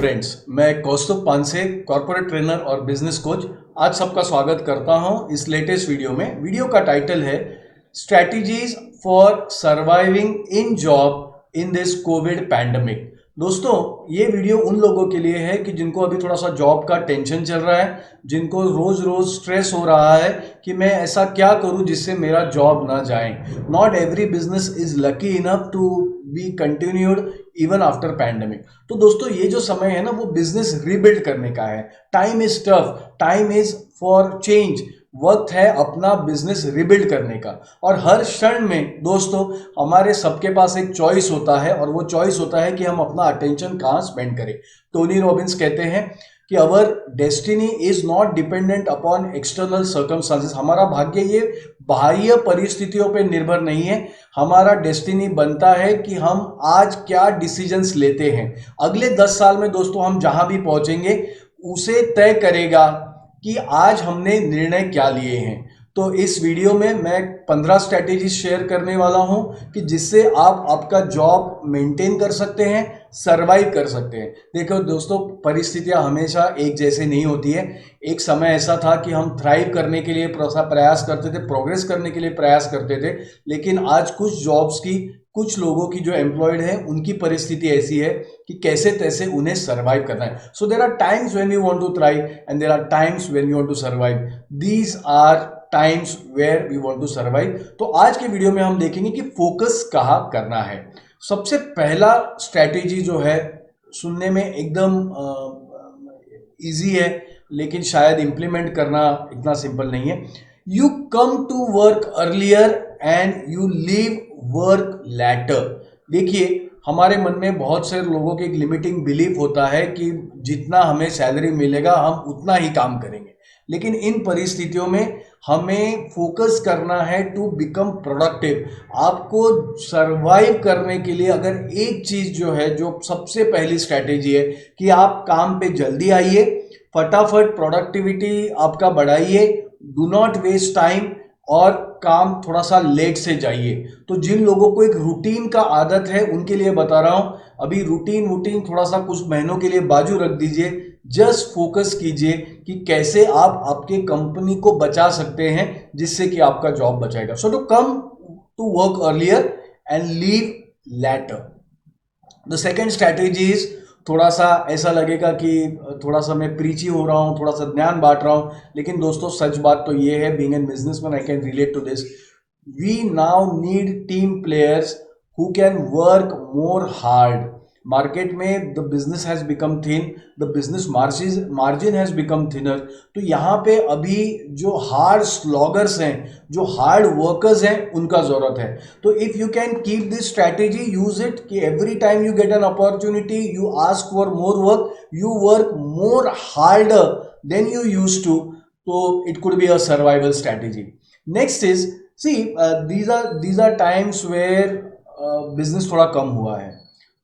Friends, मैं कौस्तुभ Panse, corporate trainer और business coach आज सबका स्वागत करता हूं इस लेटेस्ट वीडियो में। वीडियो का टाइटल है strategies for surviving in job in this Covid pandemic. दोस्तों, ये वीडियो उन लोगों के लिए है कि जिनको अभी थोड़ा सा जॉब का टेंशन चल रहा है, जिनको रोज रोज स्ट्रेस हो रहा है कि मैं ऐसा क्या करूं जिससे मेरा जॉब ना जाए। Not every business is lucky enough to be continued even after pandemic. तो दोस्तों, ये जो समय है ना, वो बिजनेस रीबिल्ड करने का है। Time is tough, time is for change. वक्त है अपना बिजनेस रिबिल्ड करने का। और हर क्षण में दोस्तों हमारे सबके पास एक चॉइस होता है, और वो चॉइस होता है कि हम अपना अटेंशन कहाँ स्पेंड करें। टोनी रॉबिन्स कहते हैं कि our destiny is not dependent upon external circumstances. हमारा भाग्य ये बाह्य परिस्थितियों पे निर्भर नहीं है। हमारा डेस्टिनी बनता है कि हम आज क्या डिसीजंस लेते हैं। अगले 10 साल में दोस्तों हम जहां भी पहुंचेंगे उसे तय करेगा कि आज हमने निर्णय क्या लिए हैं। तो इस वीडियो में मैं 15 स्ट्रैटेजी शेयर करने वाला हूं कि जिससे आप आपका जॉब मेंटेन कर सकते हैं, सरवाइव कर सकते हैं। देखो दोस्तों, परिस्थितियां हमेशा एक जैसे नहीं होती है। एक समय ऐसा था कि हम थ्राइव करने के लिए प्रयास करते थे, प्रोग्रेस करने के लिए प्रयास करते थे, लेकिन आज कुछ जॉब्स की, कुछ लोगों की जो एम्प्लॉयड है, उनकी परिस्थिति ऐसी है कि कैसे तैसे उन्हें सर्वाइव करना है। So there are times when you want to thrive and there are times when you want to survive. These are times where we want to survive. तो आज के वीडियो में हम देखेंगे कि फोकस कहाँ करना है। सबसे पहला स्ट्रैटेजी जो है, सुनने में एकदम इजी है, लेकिन शायद इंप्लीमेंट करना इतना सिंपल नहीं है। You come to work earlier and you leave work later. देखिए, हमारे मन में बहुत से लोगों के एक लिमिटिंग बिलीफ होता है कि जितना हमें सैलरी मिलेगा हम उतना ही काम करेंगे, लेकिन इन परिस्थितियों में हमें फोकस करना है टू बिकम प्रोडक्टिव। आपको सरवाइव करने के लिए अगर एक चीज जो है, जो सबसे पहली स्ट्रैटेजी है कि आप काम पे जल्दी आइए, फटाफट प्रोडक्टिविटी आपका बढ़ाइए, डू नॉट वेस्ट टाइम, और काम थोड़ा सा लेट से जाइए। तो जिन लोगों को एक रूटीन का आदत है उनके लिए बता रहा हूं, अभी रूटीन थोड़ा सा कुछ महीनों के लिए बाजू रख दीजिए। जस्ट फोकस कीजिए कि कैसे आप आपके कंपनी को बचा सकते हैं, जिससे कि आपका जॉब बचाएगा। So to come to work earlier and leave later. The second strategy is, थोड़ा सा ऐसा लगेगा कि थोड़ा सा मैं प्रीची हो रहा हूँ, थोड़ा सा ज्ञान बांट रहा हूँ, लेकिन दोस्तों सच बात तो ये है, being an businessman I can relate to this. We now need team players who can work more hard. Market में the business has become thin, the business margin has become thinner. तो यहाँ पे अभी जो हार्ड स्लॉगर्स हैं, जो hard workers हैं, उनका जरूरत है। तो if you can keep this strategy, use it कि every time you get an opportunity, you ask for more work, you work more harder than you used to. तो it could be a survival strategy. Next is, see these are times where business थोड़ा कम हुआ है,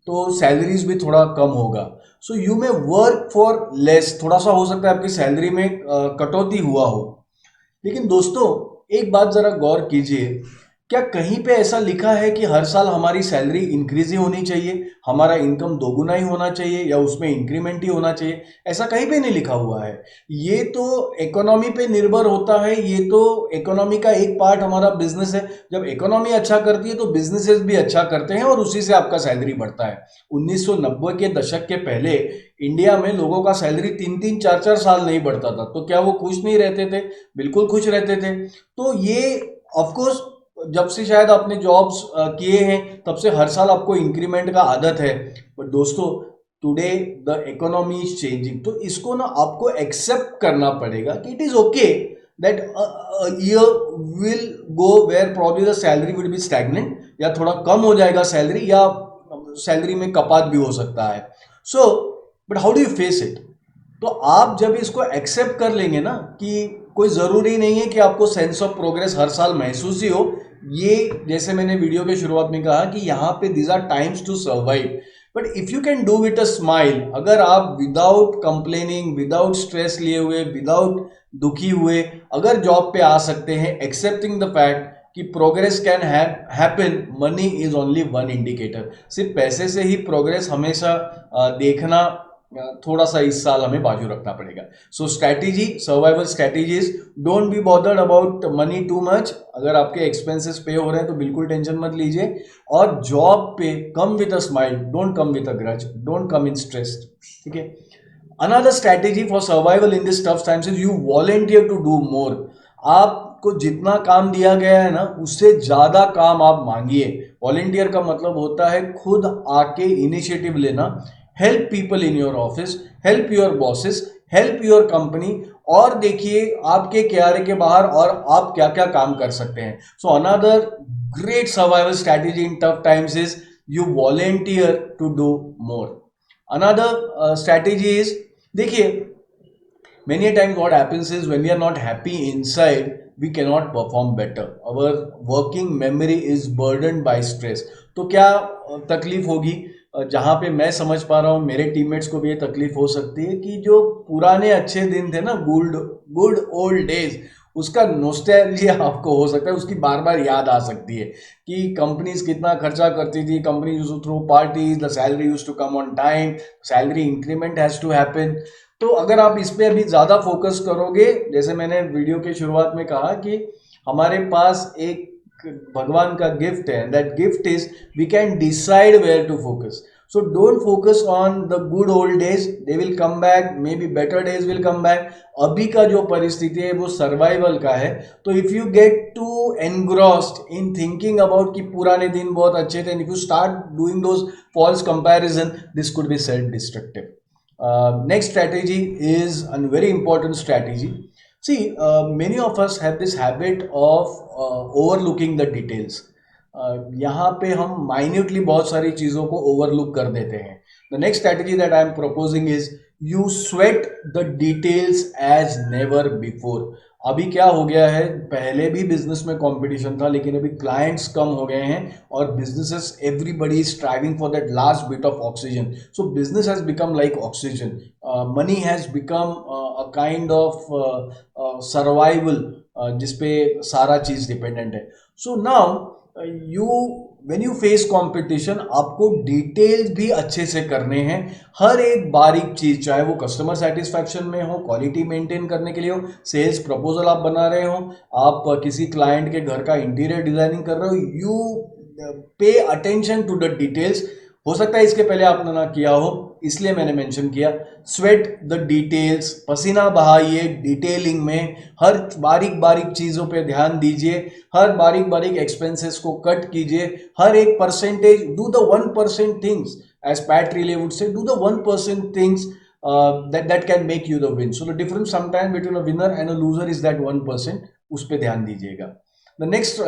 तो salaries भी थोड़ा कम होगा। So you may work for less. थोड़ा सा हो सकता है आपकी सैलरी में कटौती हुआ हो, लेकिन दोस्तों एक बात जरा गौर कीजिए, क्या कहीं पे ऐसा लिखा है कि हर साल हमारी सैलरी इंक्रीज ही होनी चाहिए, हमारा इनकम दोगुना ही होना चाहिए, या उसमें इंक्रीमेंट ही होना चाहिए? ऐसा कहीं पे नहीं लिखा हुआ है। ये तो इकोनॉमी पे निर्भर होता है, ये तो इकोनॉमी का एक पार्ट हमारा बिजनेस है। जब इकोनॉमी अच्छा करती है तो बिजनेसेस भी अच्छा करते हैं, और उसी से आपका सैलरी बढ़ता है। 1990 के दशक के पहले इंडिया में लोगों का सैलरी 3-3, 4-4 साल नहीं बढ़ता था। तो क्या वो खुश नहीं रहते थे? बिल्कुल खुश रहते थे। तो ये ऑफकोर्स, जब से शायद आपने जॉब्स किए हैं तब से हर साल आपको इंक्रीमेंट का आदत है। बट दोस्तों, today the economy is changing. तो इसको ना आपको एक्सेप्ट करना पड़ेगा कि it is okay that year will go where probably the salary will be stagnant, या थोड़ा कम हो जाएगा सैलरी, या सैलरी में कपात भी हो सकता है। So but how do you face it? तो आप जब इसको एक्सेप्ट कर लेंगे ना कि कोई ज़रूरी नहीं है कि आपको सेंस ऑफ प्रोग्रेस हर साल महसूस ही हो। ये जैसे मैंने वीडियो के शुरुआत में कहा कि यहाँ पे these are times to survive, but if you can do with a smile, अगर आप विदाउट कंप्लेनिंग, विदाउट स्ट्रेस लिए हुए, विदाउट दुखी हुए अगर जॉब पे आ सकते हैं, एक्सेप्टिंग द फैक्ट कि progress can happen, money is only one indicator. सिर्फ पैसे से ही प्रोग्रेस हमेशा देखना थोड़ा सा इस साल हमें बाजू रखना पड़ेगा। So strategy, survival strategies, don't be bothered about money too much. अगर आपके एक्सपेंसेस पे हो रहे हैं तो बिल्कुल टेंशन मत लीजिए, और जॉब पे come with a smile, don't come with a grudge, don't come in stressed, ठीक है। Another strategy for survival in this tough times is you volunteer to do more. आपको जितना काम दिया गया है ना, उससे ज्यादा काम आप मांगिए। वॉलेंटियर का मतलब होता है खुद आके इनिशिएटिव लेना, help people in your office, help your bosses, help your company, और देखिए आपके क्यारे के बाहर और आप क्या क्या काम कर सकते हैं। So another great survival strategy in tough times is you volunteer to do more. Another strategy is, देखिए many a times what happens is when we are not happy inside, we cannot perform better, our working memory is burdened by stress। तो क्या तकलीफ होगी, जहाँ पे मैं समझ पा रहा हूँ मेरे टीममेट्स को भी ये तकलीफ हो सकती है कि जो पुराने अच्छे दिन थे ना, गुड गुड ओल्ड डेज, उसका नोस्टैल्जिया आपको हो सकता है, उसकी बार बार याद आ सकती है कि कंपनीज कितना खर्चा करती थी, company used to throw parties, the salary used to come on time, salary increment has to happen. तो अगर आप इस पे अभी ज़्यादा फोकस करोगे, जैसे मैंने वीडियो के शुरुआत में कहा कि हमारे पास एक भगवान का गिफ्ट है, that gift is we can decide where to focus. So don't focus on the good old days, they will come back, maybe better days will come back. अभी का जो परिस्थिति है वो सर्वाइवल का है। तो if you get too engrossed in thinking about कि पुराने दिन बहुत अच्छे थे, if you start doing those false comparison, this could be self destructive. Next strategy is a very important strategy. See, many of us have this habit of overlooking the details. यहाँ पे हम minutely बहुत सारी चीज़ों को overlook कर देते हैं। The next strategy that I am proposing is you sweat the details as never before. अभी क्या हो गया है, पहले भी बिजनेस में कंपटीशन था, लेकिन अभी क्लाइंट्स कम हो गए हैं और businesses, everybody is striving for that last bit of oxygen. So business has become like oxygen, money has become a kind of survival, जिसपे सारा चीज डिपेंडेंट है। So now you when you face competition, आपको details भी अच्छे से करने हैं, हर एक बारीक चीज, चाहे वो कस्टमर सेटिस्फैक्शन में हो, क्वालिटी मेंटेन करने के लिए हो, सेल्स प्रपोजल आप बना रहे हो, आप किसी क्लाइंट के घर का इंटीरियर डिजाइनिंग कर रहे हो, you pay attention to the details. हो सकता है इसके पहले आपने ना किया हो, इसलिए मैंने मेंशन किया। स्वेट द डिटेल्स, पसीना बहाइए डिटेलिंग में, हर बारीक बारीक चीजों पे ध्यान दीजिए, हर बारीक बारीक एक्सपेंसेस को कट कीजिए, हर एक percentage, do the 1% things, as Pat Riley would say, do the 1% things that can make you the win. So the difference sometimes between a winner and a loser is that 1%, उस पे ध्यान दीजिएगा। The next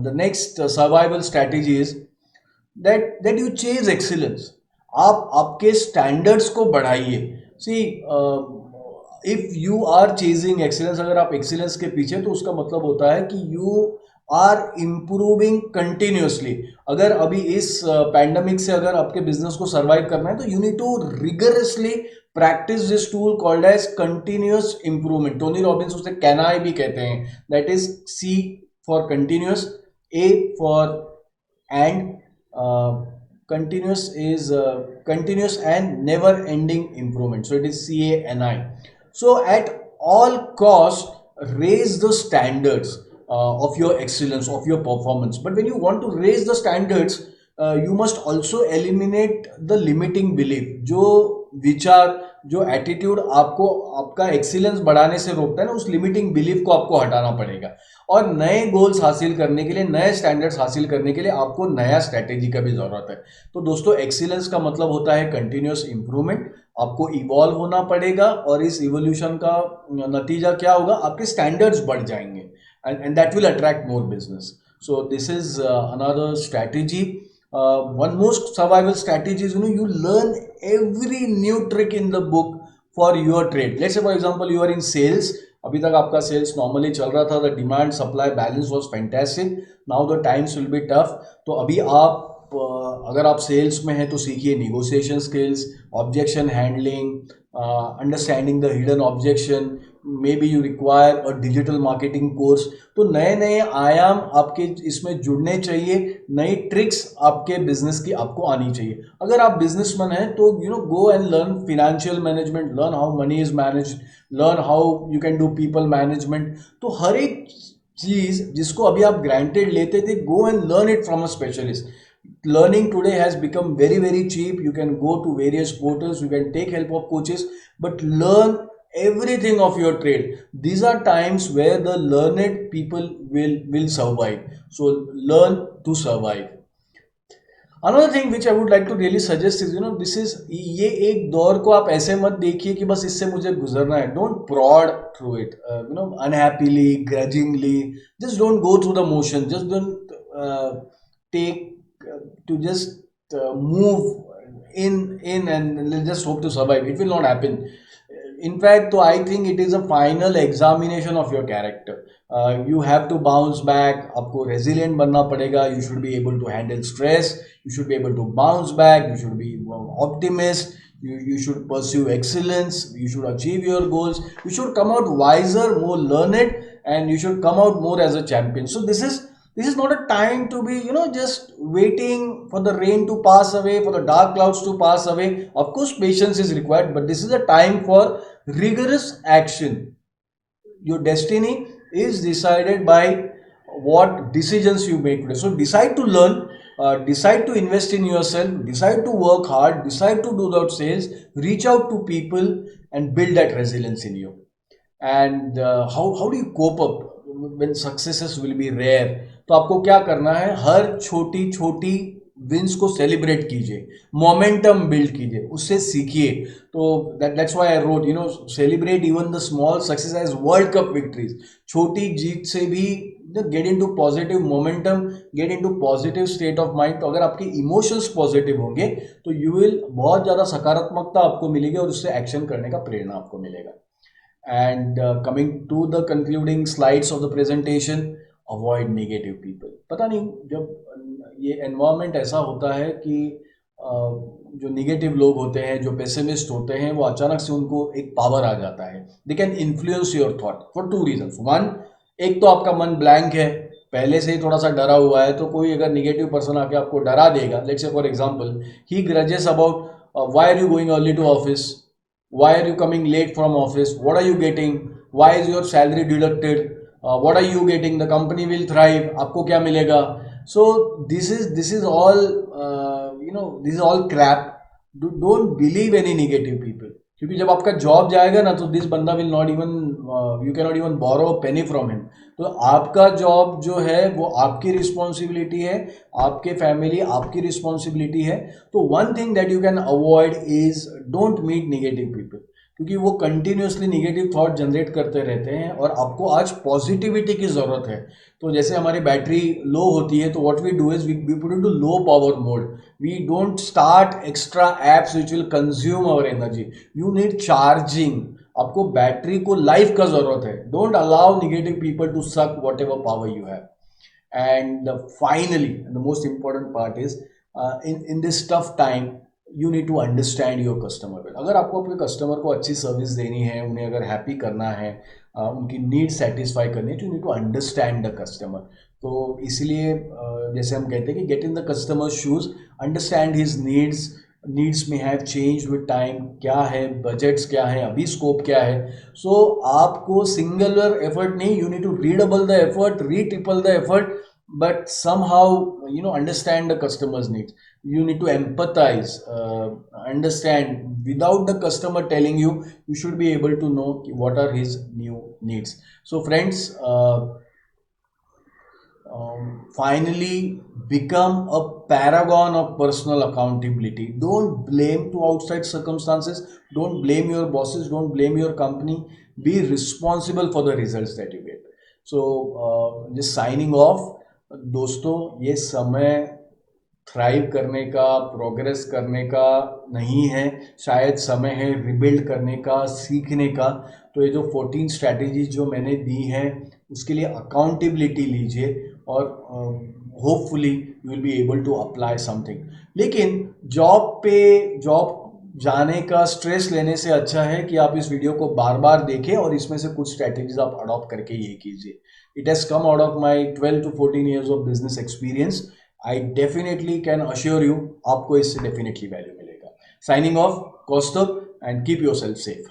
the next survival strategy is that you chase excellence. आप आपके standards को बढ़ाइए। See, if you are chasing excellence, अगर आप एक्सीलेंस के पीछे, तो उसका मतलब होता है कि यू आर इम्प्रूविंग कंटिन्यूसली। अगर अभी इस पैंडमिक से अगर आपके बिजनेस को सर्वाइव करना है, तो you need to rigorously practice this tool called as continuous improvement. Tony Robbins उसे कैनाई भी कहते हैं, that is C for continuous, A for and, continuous is continuous and never ending improvement, so it is CANI. So at all cost raise the standards of your excellence, of your performance. But when you want to raise the standards, you must also eliminate the limiting belief, जो विचार, जो attitude आपको आपका excellence बढ़ाने से रोकता है ना, उस लिमिटिंग बिलीफ को आपको हटाना पड़ेगा। और नए गोल्स हासिल करने के लिए, नए स्टैंडर्ड्स हासिल करने के लिए आपको नया स्ट्रैटेजी का भी जरूरत है। तो दोस्तों, एक्सीलेंस का मतलब होता है कंटिन्यूस इंप्रूवमेंट। आपको इवॉल्व होना पड़ेगा, और इस इवोल्यूशन का नतीजा क्या होगा, आपके स्टैंडर्ड्स बढ़ जाएंगे, and that will attract more business. So this is another strategy. One most survival strategy is, you learn every new trick in the book for your trade. Let's say for example you are in sales, अभी तक आपका sales normally चल रहा था, the demand supply balance was fantastic, now the times will be tough. तो अभी आप अगर आप सेल्स में हैं तो सीखिए negotiation skills, objection handling, understanding the hidden objection, may be you require a digital marketing course. तो नए नए आयाम आपके इसमें जुड़ने चाहिए, नई ट्रिक्स आपके बिजनेस की आपको आनी चाहिए। अगर आप बिजनेसमैन हैं तो go and learn financial management, learn how many is manage, learn how you can do people management. तो हर एक चीज जिसको अभी आप ग्रांटेड लेते थे, go and learn it from a specialist. Learning today has become very cheap. You can go to various portals, you can take help of coaches, but learn everything of your trade. These are times where the learned people will survive. So learn to survive. Another thing which I would like to really suggest is, this is, ये एक दौर को आप ऐसे मत देखिए कि बस इससे मुझे गुजरना है. Don't prod through it, unhappily, grudgingly. Just don't go through the motion. Just don't take to just move in and just hope to survive. It will not happen. In fact, so I think it is a final examination of your character. You have to bounce back. आपको resilient बनना पड़ेगा. You should be able to handle stress. You should be able to bounce back. You should be optimist. You should pursue excellence. You should achieve your goals. You should come out wiser, more learned, and you should come out more as a champion. So this is not a time to be just waiting for the rain to pass away, for the dark clouds to pass away. Of course patience is required, but this is a time for rigorous action. Your destiny is decided by what decisions you make today. So decide to learn, decide to invest in yourself, decide to work hard, decide to do that sales, reach out to people, and build that resilience in you. And how do you cope up when successes will be rare? तो आपको क्या करना है, हर छोटी छोटी wins को celebrate कीजिए, momentum build कीजिए, उससे सीखिए. तो that's why I wrote, celebrate even the small success as world cup victories. छोटी जीत से भी get into positive momentum, get into positive state of mind. तो अगर आपके इमोशंस पॉजिटिव होंगे तो यू विल, बहुत ज़्यादा सकारात्मकता आपको मिलेगी और उससे एक्शन करने का प्रेरणा आपको मिलेगा. And coming to the concluding slides of the presentation, avoid negative people. पता नहीं, जब ये environment ऐसा होता है कि जो negative लोग होते हैं, जो pessimist होते हैं, वो अचानक से उनको एक power आ जाता है. They can influence your thought for two reasons. One, एक तो आपका मन blank है, पहले से ही थोड़ा सा डरा हुआ है, तो कोई अगर नेगेटिव पर्सन आके आपको डरा देगा, let's say for example he grudges about why are you going early to office, why are you coming late from office, what are you getting, why is your salary deducted, what are you getting, the company will thrive, आपको क्या मिलेगा. So this is all this is all crap. Don't believe any negative people, क्योंकि जब आपका job जाएगा ना तो this बंदा will not even, you can not even borrow penny from him. तो आपका जॉब जो है वो आपकी रिस्पॉन्सिबिलिटी है, आपके फैमिली आपकी रिस्पॉन्सिबिलिटी है. तो one thing that you can avoid is don't meet negative people, क्योंकि वो कंटिन्यूसली नेगेटिव थॉट जनरेट करते रहते हैं और आपको आज पॉजिटिविटी की ज़रूरत है. तो जैसे हमारी बैटरी लो होती है तो what we do is we put it to low power mode. We don't start extra apps which will consume our energy. You need charging. आपको बैटरी को लाइफ का ज़रूरत है. Don't allow negative people to suck whatever power you have. And finally, the most important part is in this tough time, you need to understand your customer well. अगर आपको अपने customer को अच्छी service देनी है, उन्हें अगर happy करना है, उनकी नीड सेटिस्फाई करनी है, तो you need to understand the customer. तो इसलिए जैसे हम कहते हैं कि get in the customer shoes, understand his needs may have change with time. क्या है बजट्स, क्या है अभी स्कोप, क्या है. सो आपको सिंगुलर एफर्ट नहीं, you need to redouble the effort, retriple the effort, but somehow understand the customer's needs. You need to empathize, understand. Without the customer telling you, you should be able to know what are his new needs. So friends, finally become a paragon of personal accountability. Don't blame to outside circumstances, don't blame your bosses, don't blame your company. Be responsible for the results that you get. So just signing off. दोस्तों, ये समय thrive करने का, progress करने का नहीं है, शायद समय है रिबिल्ड करने का, सीखने का. तो ये जो 14 स्ट्रैटेजीज जो मैंने दी हैं उसके लिए अकाउंटेबिलिटी लीजिए और hopefully you will be able to apply something. लेकिन जॉब जाने का स्ट्रेस लेने से अच्छा है कि आप इस वीडियो को बार बार देखें और इसमें से कुछ स्ट्रैटेजीज आप अडॉप्ट करके ये कीजिए. It has come out of my 12 to 14 years of business experience. I definitely can assure you आपको इससे डेफिनेटली वैल्यू मिलेगा. Signing off, Kaustubh, and keep your self safe.